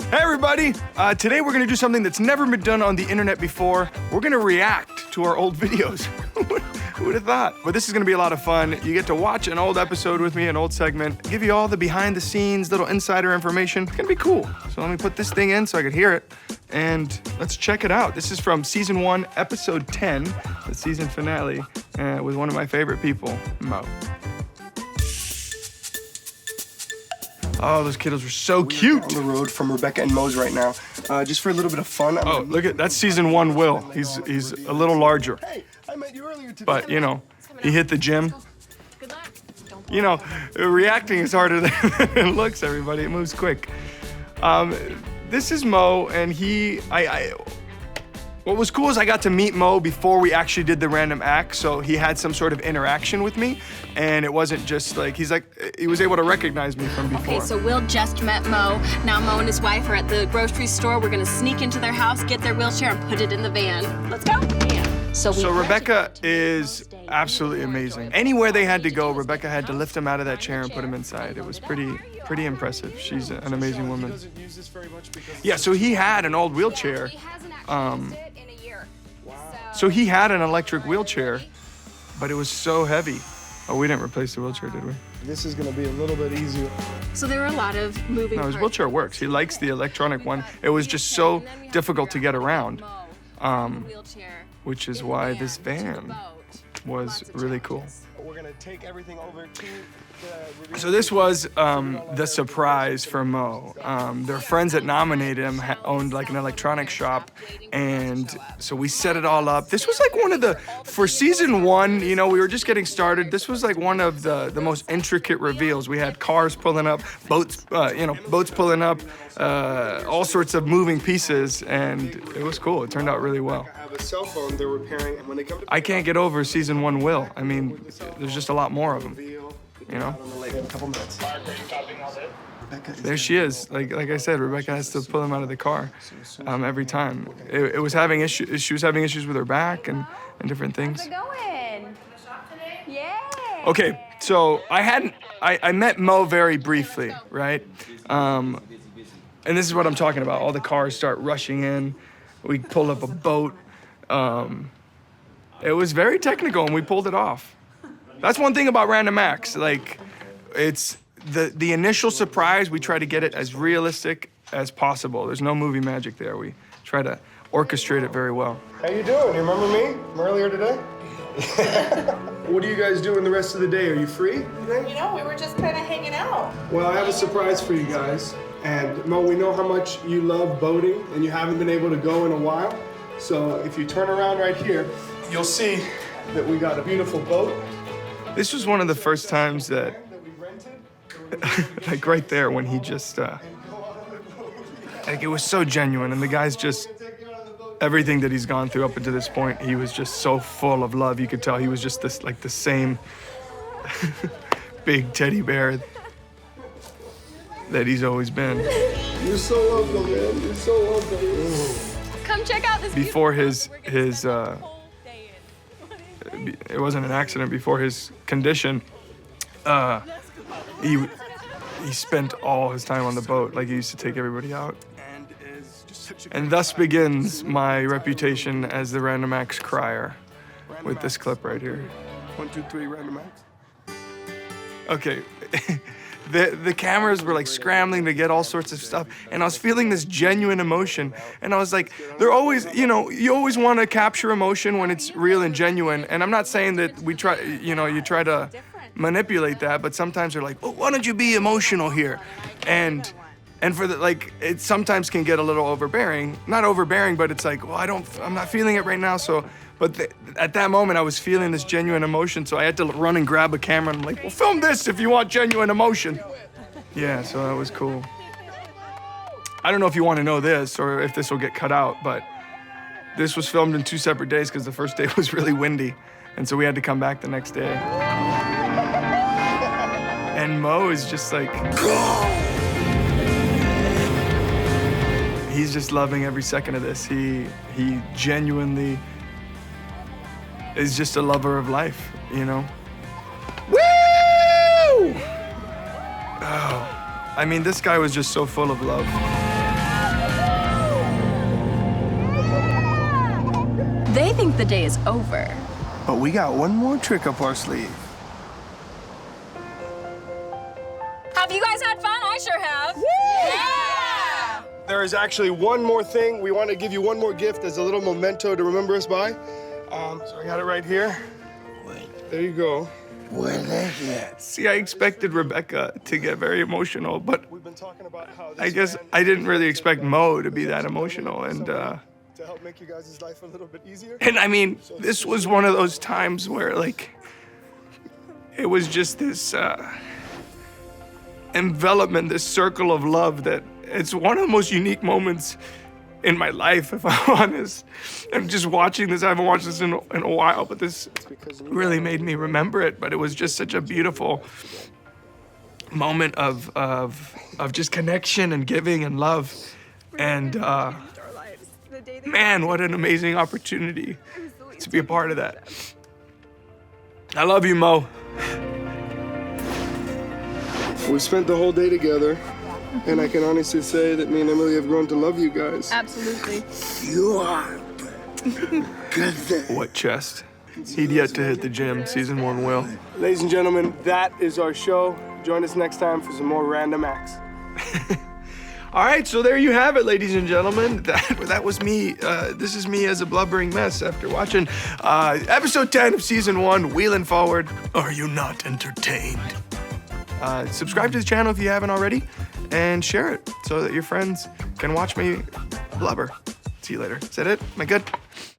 Hey everybody, today we're gonna do something that's never been done on the internet before. We're gonna react to our old videos. Who would have thought? But this is gonna be a lot of fun. You get to watch an old episode with me, an old segment, give you all the behind the scenes, little insider information. It's gonna be cool. So let me put this thing in so I could hear it. And let's check it out. This is from season 1, episode 10, the season finale, with one of my favorite people, Mo. Oh, those kiddos were so cute. On the road from Rebecca and Mo's right now, just for a little bit of fun. Oh, look at that's season 1. Will. He's a little larger, Hey, I met you earlier today. but you know, he hit the gym. You know, reacting is harder than it looks. Everybody, it moves quick. This is Mo, and what was cool is I got to meet Mo before we actually did the random act, so he had some sort of interaction with me, and it wasn't just like, he was able to recognize me from before. Okay, so Will just met Mo. Now Mo and his wife are at the grocery store. We're gonna sneak into their house, get their wheelchair, and put it in the van. Let's go. So Rebecca is absolutely amazing. Anywhere they had to go, Rebecca had to lift him out of that chair and put him inside. It was pretty impressive. She's an amazing woman. Yeah, so he had an old wheelchair. So he had an electric wheelchair, but it was so heavy. Oh, we didn't replace the wheelchair, did we? This is gonna be a little bit easier. So there were a lot of moving No, his parts. wheelchair works. He likes the electronic one. It was just so difficult to get around, which is why this van was really cool. We're gonna take everything over to the... So this was the surprise for Mo. Their friends that nominated him owned like an electronics shop, and so we set it all up. This was like one of the, for season 1, you know, we were just getting started. This was like one of the most intricate reveals. We had cars pulling up, boats pulling up, all sorts of moving pieces, and it was cool. It turned out really well. I have a cell phone they're repairing, and when they come to... I can't get over season 1 Will. I mean, there's just a lot more of them. You know? In a couple minutes. There she is. Like I said, Rebecca has to pull him out of the car every time. It was having issues. She was having issues with her back and different things. How's it going? Yeah. Okay, so I met Mo very briefly, right? And this is what I'm talking about. All the cars start rushing in. We pulled up a boat. It was very technical, and we pulled it off. That's one thing about random acts. Like, it's the initial surprise, we try to get it as realistic as possible. There's no movie magic there. We try to orchestrate it very well. How you doing? You remember me from earlier today? What are you guys doing the rest of the day? Are you free today? You know, we were just kind of hanging out. Well, I have a surprise for you guys. And Mo, we know how much you love boating, and you haven't been able to go in a while. So if you turn around right here, you'll see that we got a beautiful boat. This was one of the first times that, like right there, when he just, like it was so genuine, and the guy's just, everything that he's gone through up until this point, he was just so full of love. You could tell he was just this, like the same big teddy bear that he's always been. You're so welcome, man. You're so welcome. Come check out this. Before his it wasn't an accident, before his condition, he spent all his time on the boat, like he used to take everybody out. And thus begins my reputation as the Random Acts crier with this clip right here. 1, 2, 3, random acts. Okay. The cameras were like scrambling to get all sorts of stuff, and I was feeling this genuine emotion, and I was like, they're always, you know, you always want to capture emotion when it's real and genuine, and I'm not saying that we try, you know, you try to manipulate that, but sometimes they're like, well, why don't you be emotional here? And for the, like, it sometimes can get a little overbearing, not overbearing, but it's like, well, I'm not feeling it right now, so. But at that moment, I was feeling this genuine emotion, so I had to run and grab a camera, and I'm like, well, film this if you want genuine emotion. Yeah, so that was cool. I don't know if you want to know this, or if this will get cut out, but this was filmed in 2 separate days, because the first day was really windy, and so we had to come back the next day. And Mo is just like, he's just loving every second of this. He genuinely is just a lover of life, you know? Woo! Oh, I mean, this guy was just so full of love. think the day is over. But we got one more trick up our sleeve. Have you guys had fun? I sure have. Yeah! There is actually one more thing. We want to give you one more gift as a little memento to remember us by. So I got it right here. There you go. What is it? See, I expected Rebecca to get very emotional, but We've been talking about how I guess I didn't really expect Mo to be that emotional. to help make you guys' life a little bit easier. And I mean, this was one of those times where, like, it was just this envelopment, this circle of love that it's one of the most unique moments in my life, if I'm honest. And just watching this, I haven't watched this in a while, but this really made me remember it. But it was just such a beautiful moment of just connection and giving and love. And man, what an amazing opportunity to be a part of that. I love you, Mo. We spent the whole day together, and I can honestly say that me and Emily have grown to love you guys. Absolutely. You are. What chest? He'd yet to hit the gym. Season 1 will. Ladies and gentlemen, that is our show. Join us next time for some more random acts. All right, so there you have it, ladies and gentlemen. That was me. This is me as a blubbering mess after watching episode 10 of season 1, Wheelin' Forward. Are you not entertained? Subscribe to the channel if you haven't already, and share it so that your friends can watch me blubber. See you later. Is that it? Am I good?